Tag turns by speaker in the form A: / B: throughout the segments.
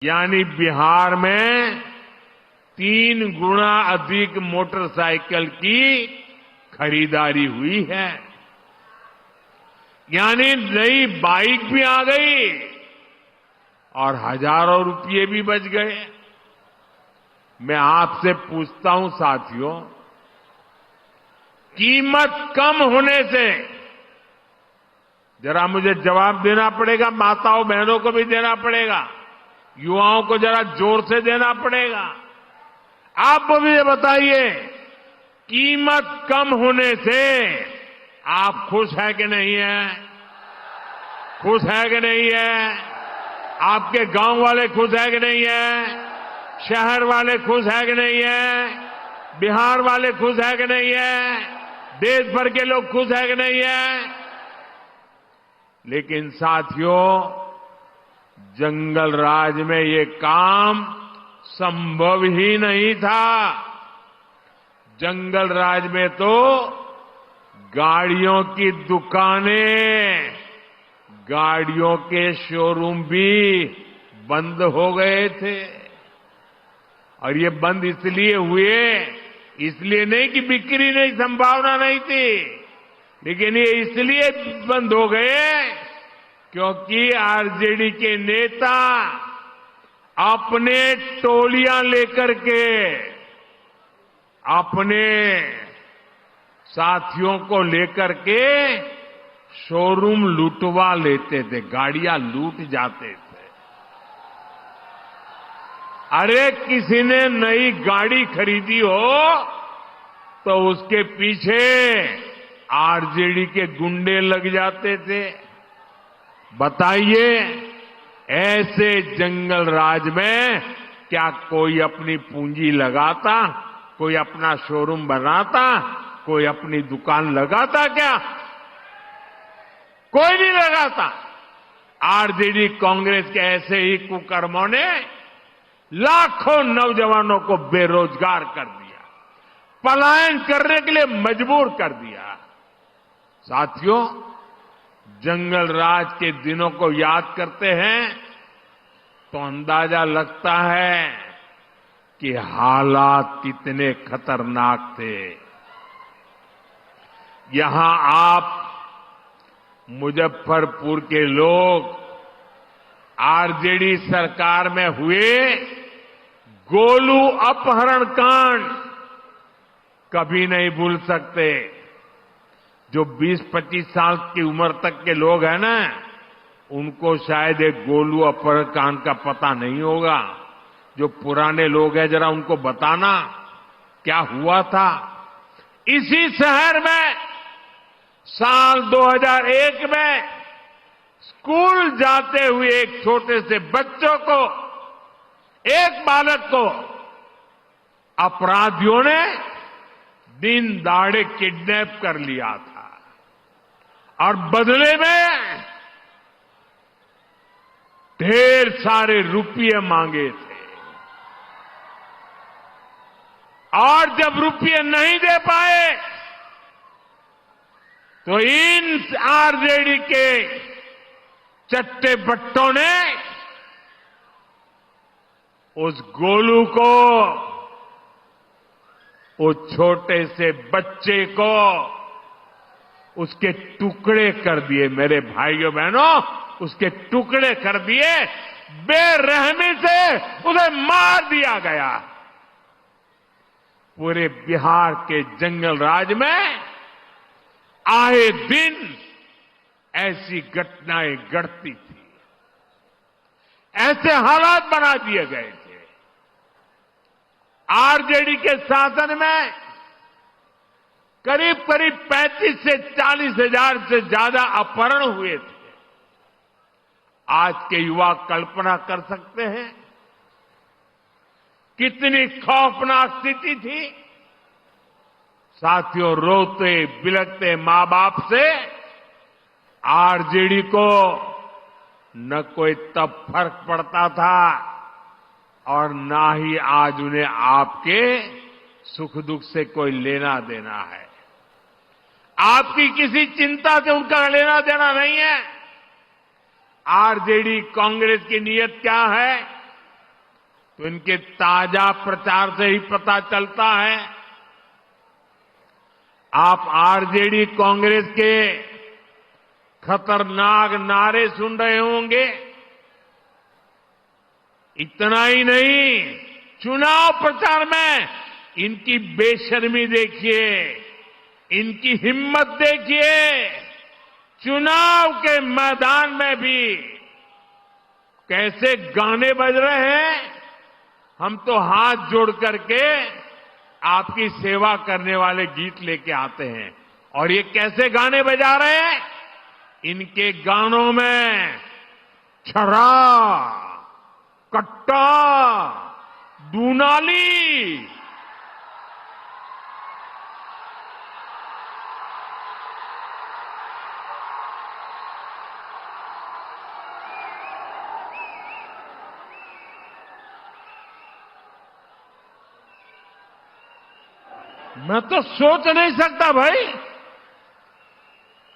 A: यानी बिहार में 3 गुना अधिक मोटरसाइकिल की खरीदारी हुई है। यानी नई बाइक भी आ गई और हजारों रुपये भी बच गए। मैं आपसे पूछता हूं साथियों, कीमत कम होने से, जरा मुझे जवाब देना पड़ेगा, माताओं बहनों को भी देना पड़ेगा, युवाओं को जरा जोर से देना पड़ेगा। आप मुझे बताइए, कीमत कम होने से आप खुश है कि नहीं है? खुश है कि नहीं है? आपके गांव वाले खुश है कि नहीं है? शहर वाले खुश है कि नहीं है? बिहार वाले खुश है कि नहीं है? देश भर के लोग खुश है कि नहीं है? लेकिन साथियों, जंगल राज में ये काम संभव ही नहीं था। जंगल राज में तो गाड़ियों की दुकानें, गाड़ियों के शोरूम भी बंद हो गए थे। और ये बंद इसलिए हुए, इसलिए नहीं कि बिक्री नहीं, संभावना नहीं थी, लेकिन ये इसलिए बंद हो गए क्योंकि आरजेडी के नेता अपने टोलियां लेकर के अपने साथियों को लेकर के शोरूम लूटवा लेते थे, गाड़ियां लूट जाते थे। अरे किसी ने नई गाड़ी खरीदी हो तो उसके पीछे आरजेडी के गुंडे लग जाते थे। बताइए, ऐसे जंगल राज में क्या कोई अपनी पूंजी लगाता, कोई अपना शोरूम बनाता, कोई अपनी दुकान लगाता क्या? कोई नहीं लगाता। आरजेडी कांग्रेस के ऐसे ही कुकर्मों ने लाखों नौजवानों को बेरोजगार कर दिया, पलायन करने के लिए मजबूर कर दिया। साथियों, जंगल राज के दिनों को याद करते हैं तो अंदाजा लगता है कि हालात कितने खतरनाक थे। यहां आप मुजफ्फरपुर के लोग आरजेडी सरकार में हुए गोलू अपहरण कांड कभी नहीं भूल सकते। जो 20-25 साल की उम्र तक के लोग हैं ना, उनको शायद एक गोलू अपहरण कांड का पता नहीं होगा। जो पुराने लोग हैं, जरा उनको बताना क्या हुआ था। इसी शहर में साल 2001 में स्कूल जाते हुए एक छोटे से बच्चों को, एक बालक को अपराधियों ने दिन दहाड़े किडनैप कर लिया था और बदले में ढेर सारे रुपये मांगे थे। और जब रुपये नहीं दे पाए तो इन आरजेडी के चट्टे बट्टों ने उस गोलू को, उस छोटे से बच्चे को उसके टुकड़े कर दिए। मेरे भाइयों बहनों, उसके टुकड़े कर दिए, बेरहमी से उसे मार दिया गया। पूरे बिहार के जंगल राज में आए दिन ऐसी घटनाएं घटती थी, ऐसे हालात बना दिए गए थे। आरजेडी के शासन में करीब करीब 35 से 40 हजार से ज्यादा अपहरण हुए थे। आज के युवा कल्पना कर सकते हैं कितनी खौफनाक स्थिति थी। साथियों, रोते बिलखते मां बाप से आरजेडी को न कोई तब फर्क पड़ता था और ना ही आज उन्हें आपके सुख दुख से कोई लेना देना है। आपकी किसी चिंता से उनका लेना देना नहीं है। आरजेडी कांग्रेस की नीयत क्या है? तो इनके ताजा प्रचार से ही पता चलता है। आप आरजेडी कांग्रेस के खतरनाक नारे सुन रहे होंगे। इतना ही नहीं, चुनाव प्रचार में इनकी बेशर्मी देखिए, इनकी हिम्मत देखिए। चुनाव के मैदान में भी कैसे गाने बज रहे हैं। हम तो हाथ जोड़ करके आपकी सेवा करने वाले गीत लेके आते हैं, और ये कैसे गाने बजा रहे हैं। इनके गानों में छरा, कट्टा, दूनाली, मैं तो सोच नहीं सकता भाई,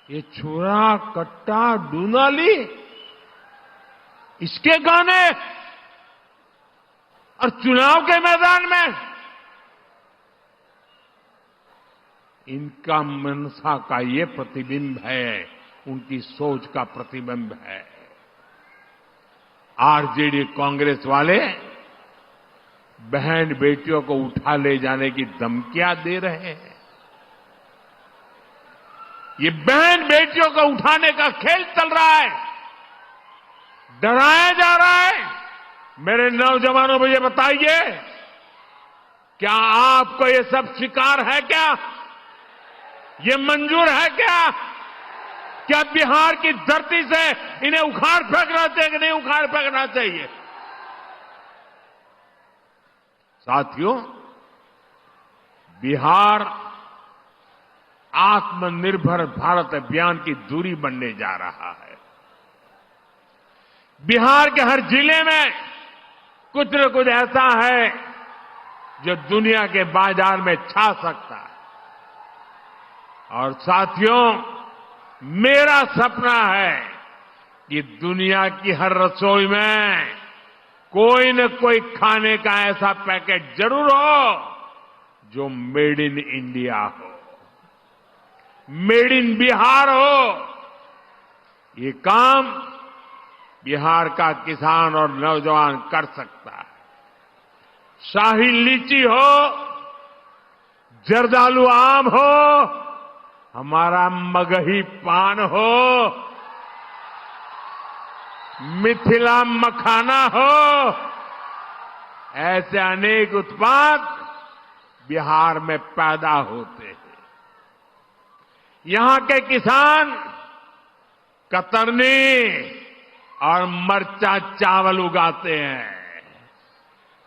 A: ये छुरा, कट्टा, दूनाली, इसके गाने और चुनाव के मैदान में। इनका मनसा का ये प्रतिबिंब है, उनकी सोच का प्रतिबिंब है। आरजेडी कांग्रेस वाले बहन बेटियों को उठा ले जाने की धमकियां दे रहे हैं। ये बहन बेटियों को उठाने का खेल चल रहा है, डराया जा रहा है। मेरे नौजवानों को ये बताइए, क्या आपको ये सब स्वीकार है? क्या ये मंजूर है? क्या बिहार की धरती से इन्हें उखाड़ फेंकना चाहिए कि नहीं उखाड़ फेंकना चाहिए? साथियों, बिहार आत्मनिर्भर भारत अभियान की धुरी बनने जा रहा है। बिहार के हर जिले में कुछ न कुछ ऐसा है जो दुनिया के बाजार में छा सकता है। और साथियों, मेरा सपना है कि दुनिया की हर रसोई में कोई न कोई खाने का ऐसा पैकेट जरूर हो जो मेड इन इंडिया हो, मेड इन बिहार हो। ये काम बिहार का किसान और नौजवान कर सकता है। शाही लीची हो, जर्दालू आम हो, हमारा मगही पान हो, मिथिला मखाना हो, ऐसे अनेक उत्पाद बिहार में पैदा होते हैं। यहां के किसान कतरनी और मरचा चावल उगाते हैं।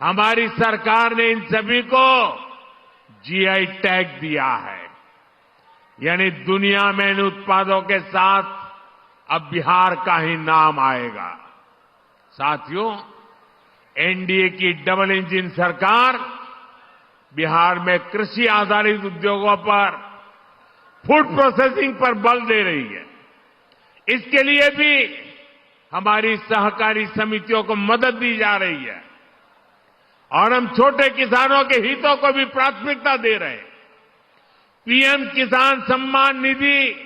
A: हमारी सरकार ने इन सभी को जीआई टैग दिया है, यानी दुनिया में इन उत्पादों के साथ अब बिहार का ही नाम आएगा। साथियों, एनडीए की डबल इंजन सरकार बिहार में कृषि आधारित उद्योगों पर, फूड प्रोसेसिंग पर बल दे रही है। इसके लिए भी हमारी सहकारी समितियों को मदद दी जा रही है, और हम छोटे किसानों के हितों को भी प्राथमिकता दे रहे हैं। पीएम किसान सम्मान निधि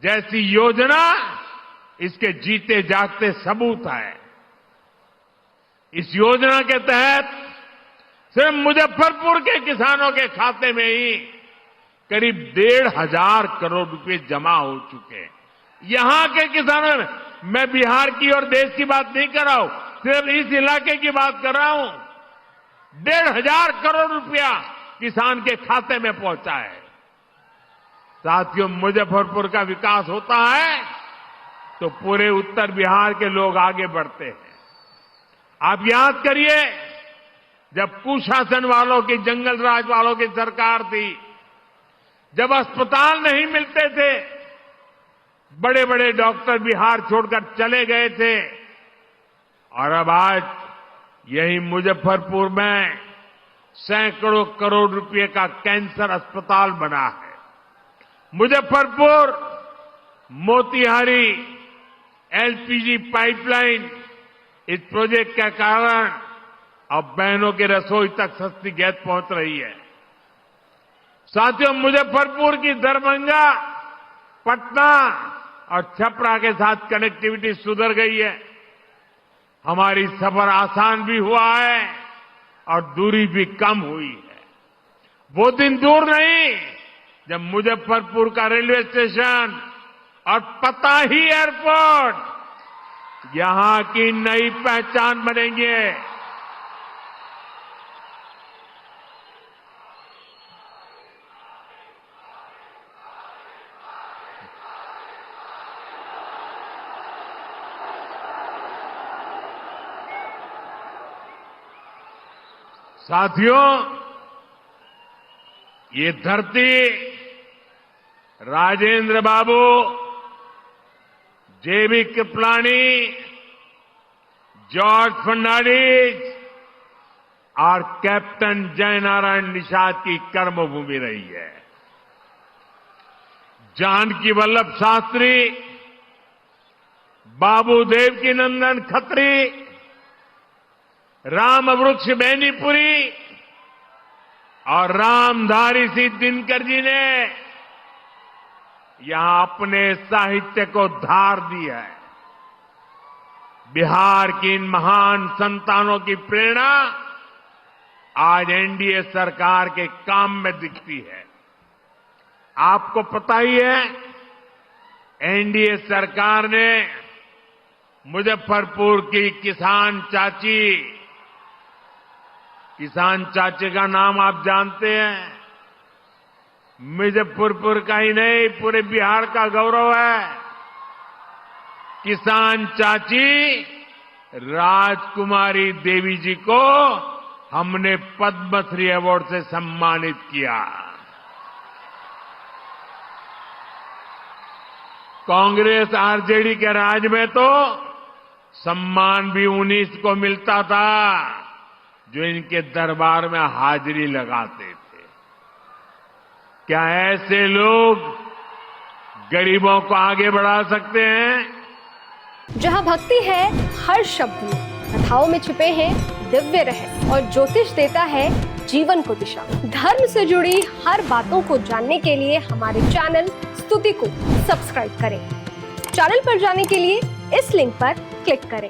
A: जैसी योजना इसके जीते जागते सबूत है। इस योजना के तहत सिर्फ मुजफ्फरपुर के किसानों के खाते में ही करीब 1,500 करोड़ रुपए जमा हो चुके हैं। यहां के किसानों में, मैं बिहार की और देश की बात नहीं कर रहा हूं, सिर्फ इस इलाके की बात कर रहा हूं। 1,500 करोड़ रुपया किसान के खाते में पहुंचा है। साथियों, मुजफ्फरपुर का विकास होता है तो पूरे उत्तर बिहार के लोग आगे बढ़ते हैं। आप याद करिए, जब कुशासन वालों की, जंगल राज वालों की सरकार थी, जब अस्पताल नहीं मिलते थे, बड़े बड़े डॉक्टर बिहार छोड़कर चले गए थे, और अब आज यही मुजफ्फरपुर में सैकड़ों करोड़ रुपए का कैंसर अस्पताल बना है। मुजफ्फरपुर मोतिहारी एलपीजी पाइपलाइन, इस प्रोजेक्ट के कारण अब बहनों की रसोई तक सस्ती गैस पहुंच रही है। साथियों, मुजफ्फरपुर की दरभंगा, पटना और छपरा के साथ कनेक्टिविटी सुधर गई है। हमारी सफर आसान भी हुआ है और दूरी भी कम हुई है। वो दिन दूर नहीं जब मुजफ्फरपुर का रेलवे स्टेशन और पताही एयरपोर्ट यहां की नई पहचान बनेंगे। साथियों, ये धरती राजेंद्र बाबू, जेबी कृपलानी, जॉर्ज फर्नांडिस और कैप्टन जयनारायण निषाद की कर्मभूमि रही है। जानकी वल्लभ शास्त्री, बाबू देवकीनंदन खत्री, राम वृक्ष बेनीपुरी और रामधारी सिंह दिनकर जी ने यहां अपने साहित्य को धार दी है। बिहार की इन महान संतानों की प्रेरणा आज एनडीए सरकार के काम में दिखती है। आपको पता ही है, एनडीए सरकार ने मुजफ्फरपुर की किसान चाची का नाम आप जानते हैं। मुजफ्फरपुर का ही नहीं, पूरे बिहार का गौरव है। किसान चाची राजकुमारी देवी जी को हमने पद्मश्री अवार्ड से सम्मानित किया। कांग्रेस आरजेडी के राज में तो सम्मान भी उन्हीं को मिलता था जो इनके दरबार में हाजिरी लगाते थे। क्या ऐसे लोग गरीबों को आगे बढ़ा सकते हैं?
B: जहां भक्ति है हर शब्द में, कथाओं में छुपे हैं दिव्य रहस्य और ज्योतिष देता है जीवन को दिशा। धर्म से जुड़ी हर बातों को जानने के लिए हमारे चैनल स्तुति को सब्सक्राइब करें। चैनल पर जाने के लिए इस लिंक पर क्लिक करें।